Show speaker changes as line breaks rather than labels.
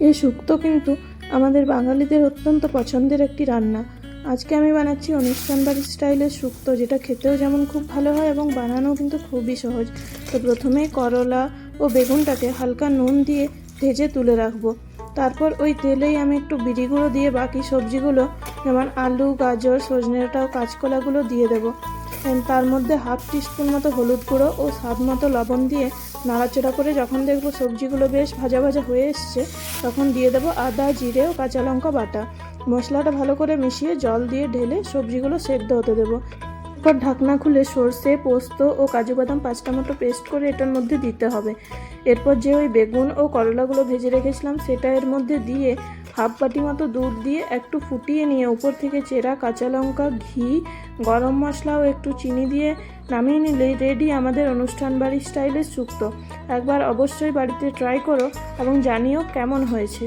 এই শুক্তো কিন্তু আমাদের বাঙালিদের অত্যন্ত পছন্দের একটি রান্না। আজকে আমি বানাচ্ছি অনুষ্ঠান বাড়ির স্টাইলের শুক্তো, যেটা খেতেও যেমন খুব ভালো হয় এবং বানানোও কিন্তু খুবই সহজ। তো প্রথমেই করলা ও বেগুনটাকে হালকা নুন দিয়ে ভেজে তুলে রাখবো। তারপর ওই তেলেই আমি একটু বিরি গুঁড়ো দিয়ে বাকি সবজিগুলো, যেমন আলু, গাজর, সজনে ডাঁটা ও কাঁচকলাগুলো দিয়ে দেবো। তার মধ্যে হাফ টিস্পুন মতো হলুদ গুঁড়ো ও স্বাদ মতো লবণ দিয়ে নাড়াচাড়া করে যখন দেখবো সবজিগুলো বেশ ভাজা ভাজা হয়ে এসছে, তখন দিয়ে দেবো আদা, জিরে ও কাঁচা লঙ্কা বাটা। মশলাটা ভালো করে মিশিয়ে জল দিয়ে ঢেলে সবজিগুলো সেদ্ধ হতে দেবো। এরপর ঢাকনা খুলে সর্ষে, পোস্ত ও কাজু বাদাম 5টা মতো পেস্ট করে এটার মধ্যে দিতে হবে। এরপর যে ওই বেগুন ও করলাগুলো ভেজে রেখেছিলাম সেটা এর মধ্যে দিয়ে হাফ বাটি মতো দুধ দিয়ে একটু ফুটিয়ে নিয়ে উপর থেকে চেরা কাঁচা লঙ্কা, ঘি, গরম মশলা ও একটু চিনি দিয়ে নামিয়ে নিলেই রেডি আমাদের অনুষ্ঠান বাড়ির স্টাইলের শুক্তো। একবার অবশ্যই বাড়িতে ট্রাই করো এবং জানিও কেমন হয়েছে।